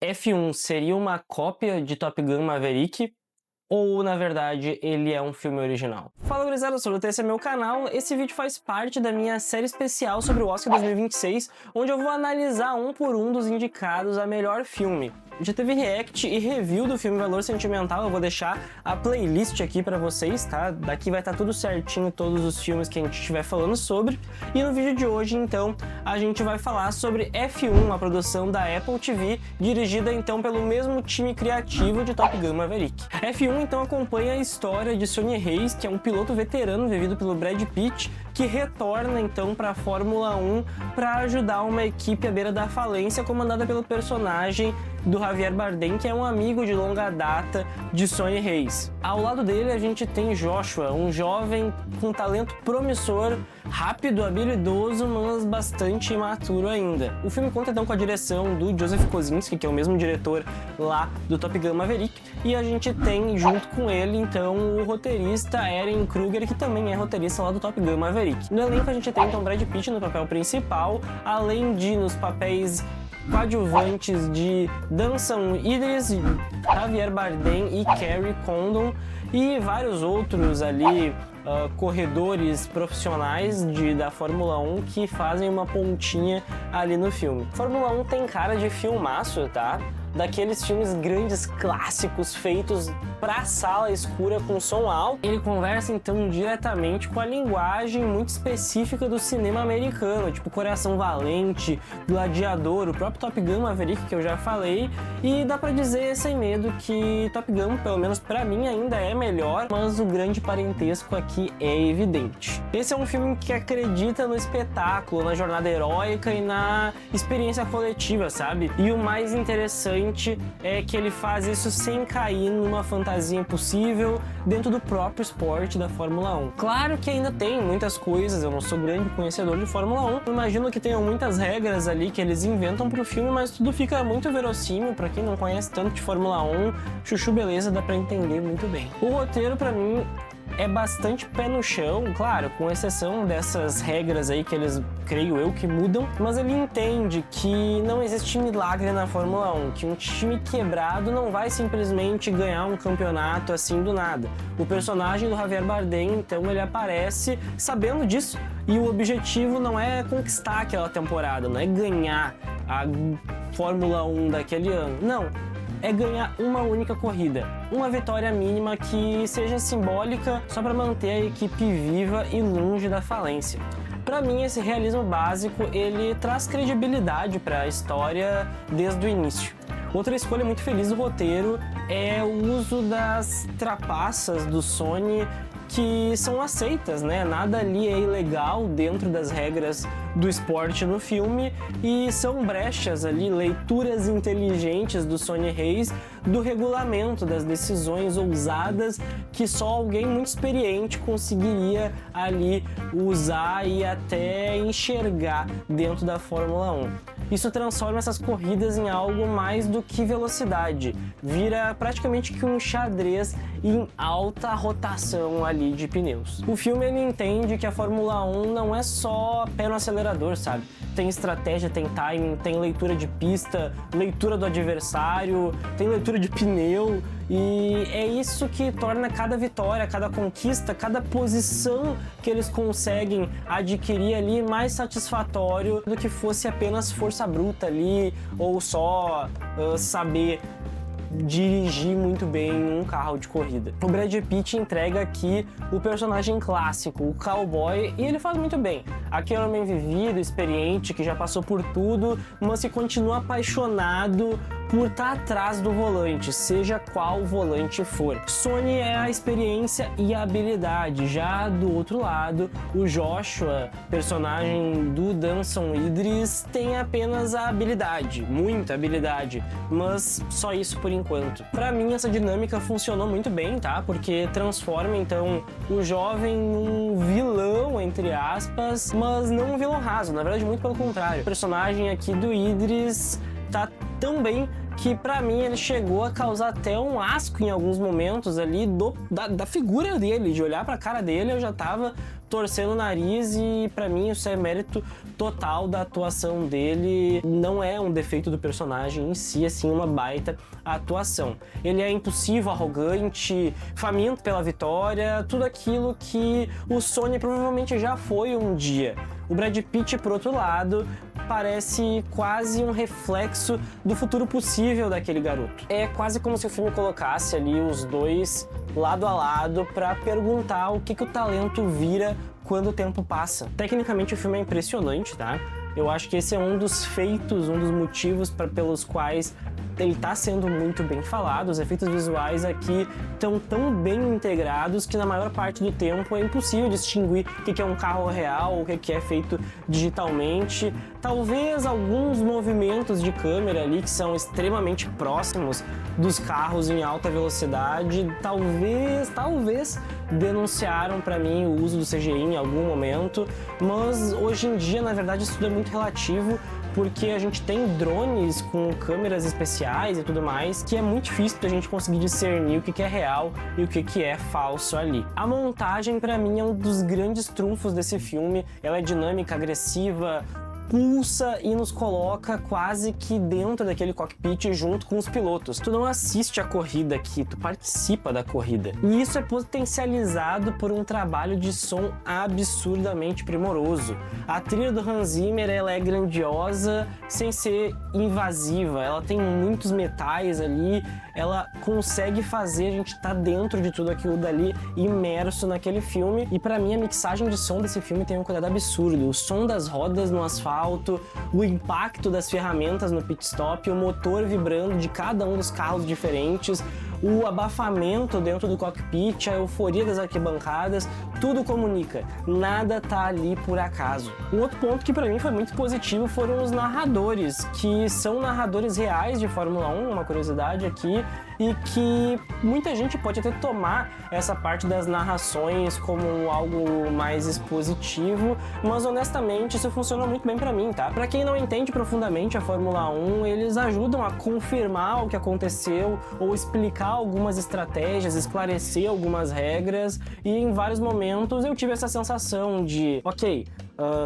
F1 seria uma cópia de Top Gun Maverick? Ou, na verdade, ele é um filme original? Fala, gurizada, eu sou o Luta, esse é meu canal. Esse vídeo faz parte da minha série especial sobre o Oscar 2026, onde eu vou analisar um por um dos indicados a melhor filme. Já teve react e review do filme Valor Sentimental, eu vou deixar a playlist aqui pra vocês, tá? Daqui vai estar tudo certinho, todos os filmes que a gente estiver falando sobre. E no vídeo de hoje, então, a gente vai falar sobre F1, uma produção da Apple TV, dirigida então pelo mesmo time criativo de Top Gun Maverick. F1 então acompanha a história de Sonny Hayes, que é um piloto veterano vivido pelo Brad Pitt, que retorna então para a Fórmula 1 para ajudar uma equipe à beira da falência comandada pelo personagem do Javier Bardem, que é um amigo de longa data de Sonny Hayes. Ao lado dele a gente tem Joshua, um jovem com talento promissor, rápido, habilidoso, mas bastante imaturo ainda. O filme conta então com a direção do Joseph Kosinski, que é o mesmo diretor lá do Top Gun Maverick, e a gente tem junto com ele então o roteirista Ehren Kruger, que também é roteirista lá do Top Gun Maverick. No elenco a gente tem então Brad Pitt no papel principal, além de nos papéis coadjuvantes de Damson Idris, Javier Bardem e Kerry Condon, e vários outros ali corredores profissionais da Fórmula 1 que fazem uma pontinha ali no filme. Fórmula 1 tem cara de filmaço, tá? Daqueles filmes grandes, clássicos, feitos pra sala escura com som alto. Ele conversa então diretamente com a linguagem muito específica do cinema americano, tipo Coração Valente, Gladiador, o próprio Top Gun Maverick, que eu já falei, e dá pra dizer sem medo que Top Gun, pelo menos pra mim, ainda é melhor, mas o grande parentesco aqui é evidente. Esse é um filme que acredita no espetáculo, na jornada heróica e na experiência coletiva, sabe? E o mais interessante é que ele faz isso sem cair numa fantasia impossível dentro do próprio esporte da Fórmula 1. Claro que ainda tem muitas coisas, eu não sou grande conhecedor de Fórmula 1, eu imagino que tenham muitas regras ali que eles inventam pro filme, mas tudo fica muito verossímil pra quem não conhece tanto de Fórmula 1, chuchu beleza, dá pra entender muito bem. O roteiro pra mim é bastante pé no chão, claro, com exceção dessas regras aí que eles, creio eu, que mudam, mas ele entende que não existe milagre na Fórmula 1, que um time quebrado não vai simplesmente ganhar um campeonato assim do nada. O personagem do Javier Bardem, então, ele aparece sabendo disso, e o objetivo não é conquistar aquela temporada, não é ganhar a Fórmula 1 daquele ano, não. É ganhar uma única corrida, uma vitória mínima que seja simbólica só para manter a equipe viva e longe da falência. Para mim, esse realismo básico ele traz credibilidade para a história desde o início. Outra escolha muito feliz do roteiro é o uso das trapaças do Sonny, que são aceitas, né? Nada ali é ilegal dentro das regras do esporte no filme, e são brechas ali, leituras inteligentes do Sonny Hayes do regulamento, das decisões ousadas que só alguém muito experiente conseguiria ali usar e até enxergar dentro da Fórmula 1. Isso transforma essas corridas em algo mais do que velocidade, vira praticamente que um xadrez em alta rotação ali de pneus. O filme ele entende que a Fórmula 1 não é só pé no acelerador, sabe? Tem estratégia, tem timing, tem leitura de pista, leitura do adversário, tem leitura de pneu, e é isso que torna cada vitória, cada conquista, cada posição que eles conseguem adquirir ali mais satisfatório do que fosse apenas força bruta ali, ou só saber dirigir muito bem um carro de corrida. O Brad Pitt entrega aqui o personagem clássico, o cowboy, e ele faz muito bem. Aquele homem vivido, experiente, que já passou por tudo, mas que continua apaixonado por estar atrás do volante, seja qual volante for. Sonny é a experiência e a habilidade. Já do outro lado, o Joshua, personagem do Damson Idris, tem apenas a habilidade, muita habilidade, mas só isso por enquanto. Pra mim, essa dinâmica funcionou muito bem, tá? Porque transforma então o jovem num vilão, entre aspas, mas não um vilão raso, na verdade muito pelo contrário. O personagem aqui do Idris tá tão bem que pra mim ele chegou a causar até um asco em alguns momentos ali da figura dele, de olhar pra cara dele eu já tava torcendo o nariz, e pra mim isso é mérito total da atuação dele. Não é um defeito do personagem em si, é sim uma baita atuação. Ele é impulsivo, arrogante, faminto pela vitória, tudo aquilo que o Sony provavelmente já foi um dia. O Brad Pitt, por outro lado, parece quase um reflexo do futuro possível daquele garoto. É quase como se o filme colocasse ali os dois lado a lado para perguntar o que o talento vira quando o tempo passa. Tecnicamente o filme é impressionante, tá? Eu acho que esse é um dos feitos, um dos motivos pelos quais ele está sendo muito bem falado. Os efeitos visuais aqui estão tão bem integrados que na maior parte do tempo é impossível distinguir o que é um carro real, o que é feito digitalmente. Talvez alguns movimentos de câmera ali que são extremamente próximos dos carros em alta velocidade, talvez denunciaram para mim o uso do CGI em algum momento, mas hoje em dia, na verdade, isso tudo é muito relativo, porque a gente tem drones com câmeras especiais e tudo mais, que é muito difícil pra gente conseguir discernir o que é real e o que é falso ali. A montagem, pra mim, é um dos grandes trunfos desse filme. Ela é dinâmica, agressiva, pulsa e nos coloca quase que dentro daquele cockpit junto com os pilotos. Tu não assiste a corrida aqui, tu participa da corrida. E isso é potencializado por um trabalho de som absurdamente primoroso. A trilha do Hans Zimmer, ela é grandiosa sem ser invasiva, ela tem muitos metais ali, ela consegue fazer a gente estar dentro de tudo aquilo dali, imerso naquele filme. E pra mim a mixagem de som desse filme tem um cuidado absurdo. O som das rodas no asfalto, o impacto das ferramentas no pit stop, o motor vibrando de cada um dos carros diferentes, o abafamento dentro do cockpit, a euforia das arquibancadas, tudo comunica, nada tá ali por acaso. Um outro ponto que pra mim foi muito positivo foram os narradores, que são narradores reais de Fórmula 1, uma curiosidade aqui, e que muita gente pode até tomar essa parte das narrações como algo mais expositivo, mas honestamente isso funciona muito bem pra mim, tá? Pra quem não entende profundamente a Fórmula 1, eles ajudam a confirmar o que aconteceu ou explicar algumas estratégias, esclarecer algumas regras, e em vários momentos eu tive essa sensação de, ok,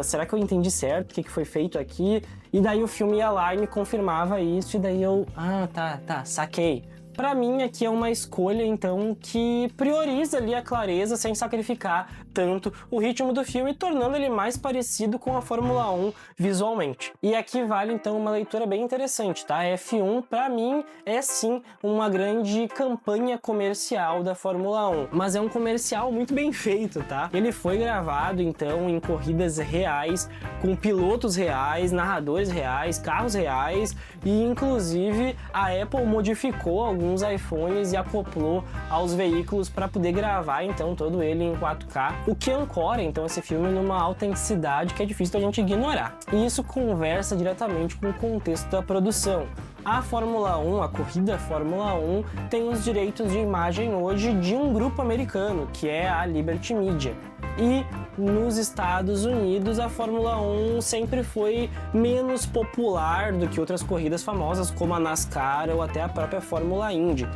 será que eu entendi certo o que foi feito aqui? E daí o filme ia lá e me confirmava isso, e daí eu, tá, saquei. Pra mim, aqui é uma escolha, então, que prioriza ali a clareza sem sacrificar tanto o ritmo do filme, tornando ele mais parecido com a Fórmula 1 visualmente. E aqui vale, então, uma leitura bem interessante, tá? F1, pra mim, é sim uma grande campanha comercial da Fórmula 1, mas é um comercial muito bem feito, tá? Ele foi gravado, então, em corridas reais, com pilotos reais, narradores reais, carros reais, e, inclusive, a Apple modificou alguns iPhones e acoplou aos veículos para poder gravar então todo ele em 4K, o que ancora então esse filme numa autenticidade que é difícil da gente ignorar. E isso conversa diretamente com o contexto da produção. A Fórmula 1, a corrida Fórmula 1, tem os direitos de imagem hoje de um grupo americano, que é a Liberty Media. E nos Estados Unidos a Fórmula 1 sempre foi menos popular do que outras corridas famosas como a NASCAR ou até a própria Fórmula Indy.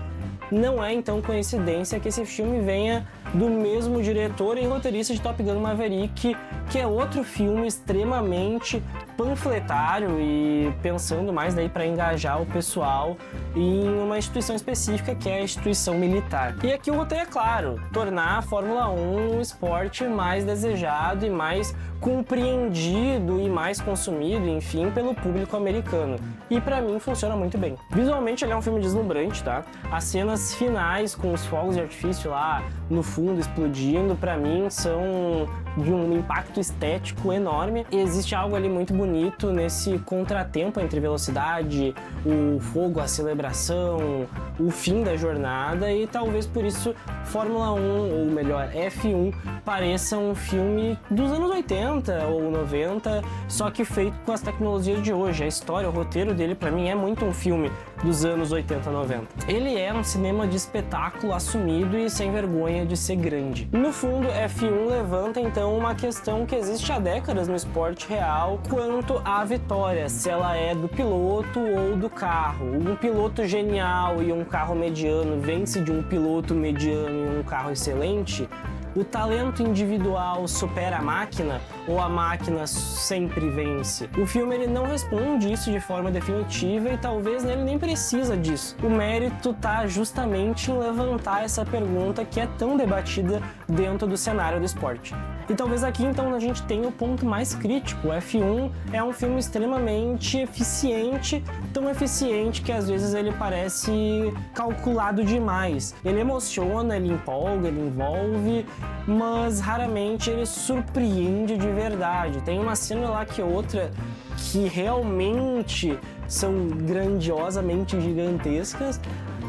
Não é então coincidência que esse filme venha do mesmo diretor e roteirista de Top Gun Maverick, que é outro filme extremamente panfletário e pensando mais daí para engajar o pessoal em uma instituição específica, que é a instituição militar. E aqui o roteiro é claro, tornar a Fórmula 1 um esporte mais desejado e mais compreendido e mais consumido, enfim, pelo público americano. E pra mim funciona muito bem. Visualmente ele é um filme deslumbrante, tá? As cenas finais com os fogos de artifício lá no fundo explodindo, pra mim são de um impacto estético enorme. E existe algo ali muito bonito nesse contratempo entre velocidade, o fogo, a celebração, o fim da jornada, e talvez por isso Fórmula 1, ou melhor, F1, pareça um filme dos anos 80 ou 90, só que feito com as tecnologias de hoje. A história, o roteiro dele, pra mim, é muito um filme dos anos 80, 90. Ele é um cinema de espetáculo assumido e sem vergonha de ser grande. No fundo, F1 levanta então uma questão que existe há décadas no esporte real quanto à vitória, se ela é do piloto ou do carro. Um piloto genial e um carro mediano vence de um piloto mediano e um carro excelente? O talento individual supera a máquina ou a máquina sempre vence? O filme ele não responde isso de forma definitiva e talvez ele nem precisa disso. O mérito tá justamente em levantar essa pergunta que é tão debatida dentro do cenário do esporte. E talvez aqui então a gente tenha o ponto mais crítico. O F1 é um filme extremamente eficiente, tão eficiente que às vezes ele parece calculado demais. Ele emociona, ele empolga, ele envolve, mas raramente ele surpreende de verdade. Tem uma cena lá que outra que realmente são grandiosamente gigantescas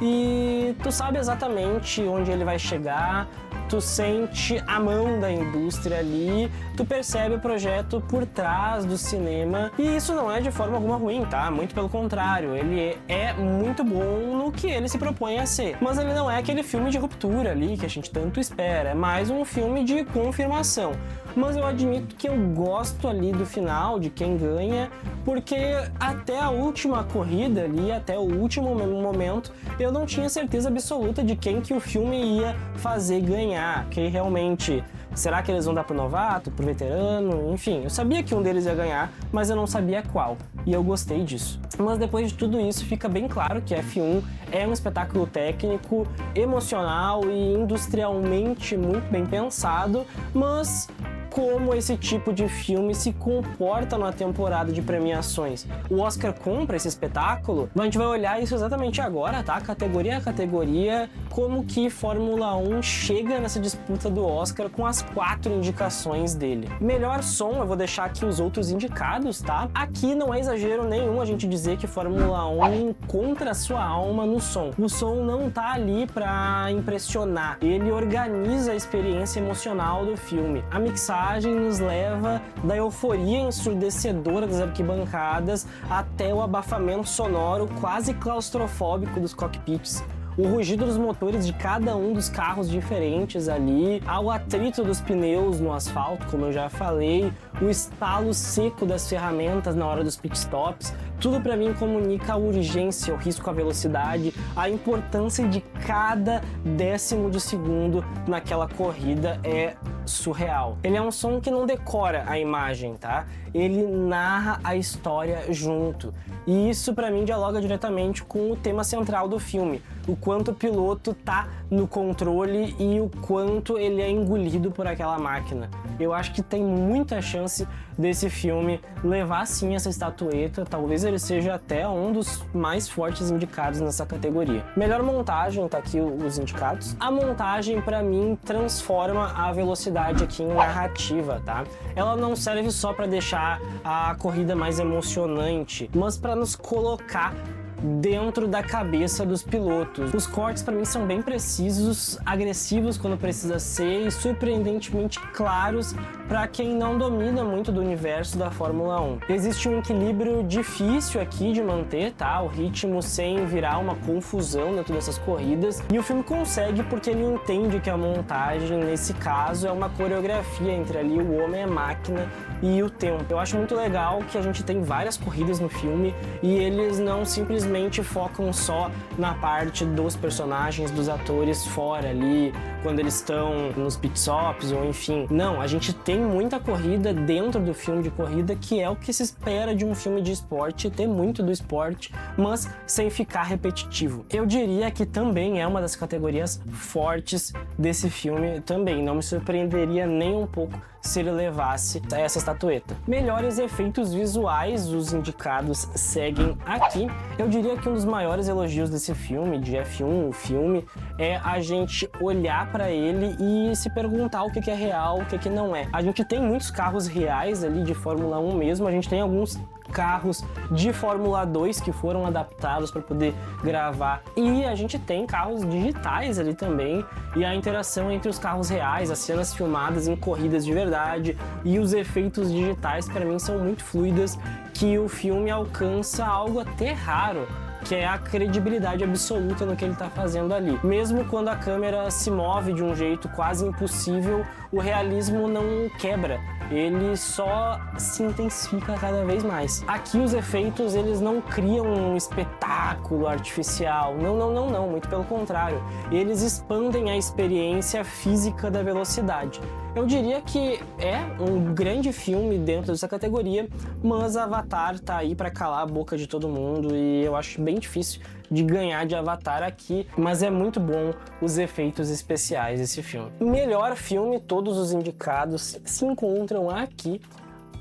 e tu sabe exatamente onde ele vai chegar, tu sente a mão da indústria ali, tu percebe o projeto por trás do cinema, e isso não é de forma alguma ruim, tá? Muito pelo contrário, ele é muito bom no que ele se propõe a ser. Mas ele não é aquele filme de ruptura ali que a gente tanto espera, é mais um filme de confirmação. Mas eu admito que eu gosto ali do final, de quem ganha, porque até a última corrida ali, até o último momento, eu não tinha certeza absoluta de quem que o filme ia fazer ganhar, que realmente, será que eles vão dar pro novato, pro veterano, enfim, eu sabia que um deles ia ganhar, mas eu não sabia qual, e eu gostei disso. Mas depois de tudo isso, fica bem claro que F1 é um espetáculo técnico, emocional e industrialmente muito bem pensado, mas como esse tipo de filme se comporta numa temporada de premiações. O Oscar compra esse espetáculo? A gente vai olhar isso exatamente agora, tá? Categoria a categoria, como que Fórmula 1 chega nessa disputa do Oscar com as 4 indicações dele. Melhor som, eu vou deixar aqui os outros indicados, tá? Aqui não é exagero nenhum a gente dizer que Fórmula 1 encontra sua alma no som. O som não tá ali pra impressionar, ele organiza a experiência emocional do filme. A mixagem nos leva da euforia ensurdecedora das arquibancadas até o abafamento sonoro quase claustrofóbico dos cockpits, o rugido dos motores de cada um dos carros diferentes ali, ao atrito dos pneus no asfalto, como eu já falei, o estalo seco das ferramentas na hora dos pitstops, tudo para mim comunica a urgência, o risco à velocidade, a importância de cada décimo de segundo naquela corrida é surreal. Ele é um som que não decora a imagem, tá? Ele narra a história junto. E isso para mim dialoga diretamente com o tema central do filme, o quanto o piloto tá no controle e o quanto ele é engolido por aquela máquina. Eu acho que tem muita chance desse filme levar sim essa estatueta, talvez ele seja até um dos mais fortes indicados nessa categoria. Melhor montagem, tá aqui os indicados. A montagem para mim transforma a velocidade aqui em narrativa, tá? Ela não serve só para deixar a corrida mais emocionante, mas para nos colocar dentro da cabeça dos pilotos. Os cortes para mim são bem precisos, agressivos quando precisa ser e surpreendentemente claros para quem não domina muito do universo da Fórmula 1. Existe um equilíbrio difícil aqui de manter, tá? O ritmo sem virar uma confusão dentro dessas corridas, e o filme consegue porque ele entende que a montagem, nesse caso, é uma coreografia entre ali o homem e a máquina e o tempo. Eu acho muito legal que a gente tem várias corridas no filme e eles não simplesmente focam só na parte dos personagens, dos atores fora ali, quando eles estão nos pitstops ou enfim. Não, a gente tem muita corrida dentro do filme de corrida, que é o que se espera de um filme de esporte, ter muito do esporte, mas sem ficar repetitivo. Eu diria que também é uma das categorias fortes desse filme também, não me surpreenderia nem um pouco se ele levasse essa estatueta. Melhores efeitos visuais, os indicados seguem aqui. Eu diria que um dos maiores elogios desse filme, de F1, o filme, é a gente olhar para ele e se perguntar o que é real, o que não é. A gente tem muitos carros reais ali de Fórmula 1 mesmo, a gente tem alguns carros de Fórmula 2 que foram adaptados para poder gravar, e a gente tem carros digitais ali também, e a interação entre os carros reais, as cenas filmadas em corridas de verdade e os efeitos digitais para mim são muito fluidas, que o filme alcança algo até raro que é a credibilidade absoluta no que ele tá fazendo ali. Mesmo quando a câmera se move de um jeito quase impossível, o realismo não quebra. Ele só se intensifica cada vez mais. Aqui os efeitos, eles não criam um espetáculo artificial. Não, muito pelo contrário. Eles expandem a experiência física da velocidade. Eu diria que é um grande filme dentro dessa categoria, mas Avatar tá aí pra calar a boca de todo mundo e eu acho bem difícil de ganhar de Avatar aqui, mas é muito bom os efeitos especiais desse filme. Melhor filme, todos os indicados se encontram aqui.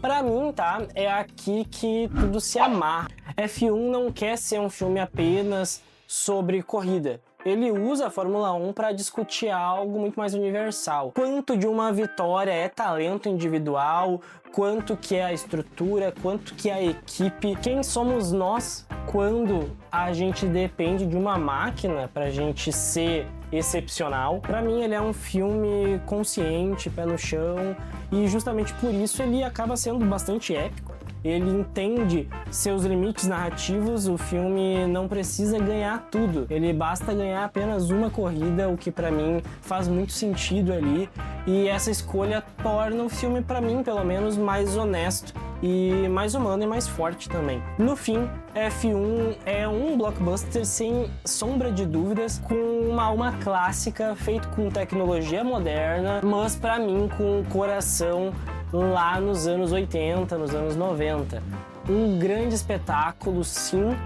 Pra mim, tá? É aqui que tudo se amarra. F1 não quer ser um filme apenas sobre corrida. Ele usa a Fórmula 1 para discutir algo muito mais universal. Quanto de uma vitória é talento individual, quanto que é a estrutura, quanto que é a equipe, quem somos nós quando a gente depende de uma máquina para a gente ser excepcional. Para mim ele é um filme consciente, pé no chão, e justamente por isso ele acaba sendo bastante épico. Ele entende seus limites narrativos, o filme não precisa ganhar tudo, ele basta ganhar apenas uma corrida, o que pra mim faz muito sentido ali, e essa escolha torna o filme, pra mim pelo menos, mais honesto e mais humano e mais forte também. No fim, F1 é um blockbuster sem sombra de dúvidas, com uma alma clássica, feito com tecnologia moderna, mas pra mim com o coração lá nos anos 80, nos anos 90. Um grande espetáculo, sim,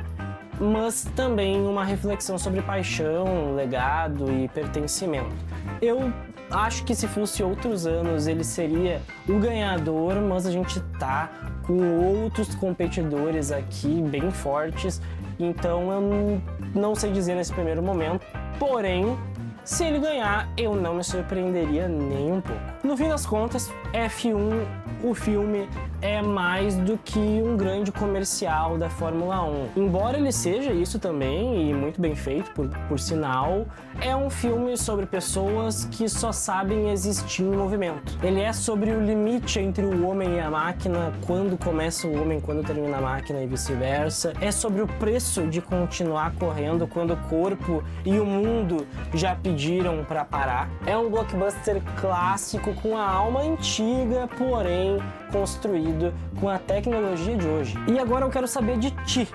mas também uma reflexão sobre paixão, legado e pertencimento. Eu acho que se fosse outros anos ele seria o ganhador, mas a gente tá com outros competidores aqui bem fortes, então eu não sei dizer nesse primeiro momento, porém, se ele ganhar, eu não me surpreenderia nem um pouco. No fim das contas, F1, o filme, é mais do que um grande comercial da Fórmula 1. Embora ele seja isso também, e muito bem feito, por sinal, é um filme sobre pessoas que só sabem existir em movimento. Ele é sobre o limite entre o homem e a máquina, quando começa o homem, quando termina a máquina e vice-versa. É sobre o preço de continuar correndo quando o corpo e o mundo já pediram para parar. É um blockbuster clássico com a alma antiga, porém construído com a tecnologia de hoje. E agora eu quero saber de ti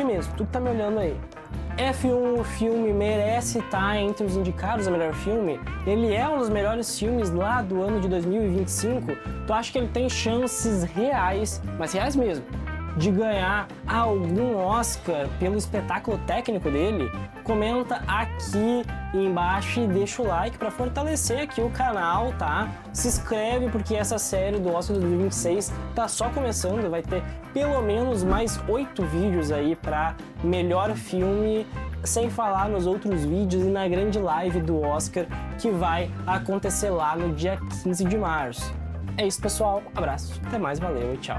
mesmo, tu que tá me olhando aí. F1, o filme, merece estar entre os indicados a melhor filme? Ele é um dos melhores filmes lá do ano de 2025? Tu acha que ele tem chances reais, mas reais mesmo, de ganhar algum Oscar pelo espetáculo técnico dele? Comenta aqui embaixo e deixa o like para fortalecer aqui o canal, tá? Se inscreve porque essa série do Oscar 2026 tá só começando, vai ter pelo menos mais 8 vídeos aí para melhor filme, sem falar nos outros vídeos e na grande live do Oscar que vai acontecer lá no dia 15 de março. É isso, pessoal. Abraço. Até mais, valeu e tchau.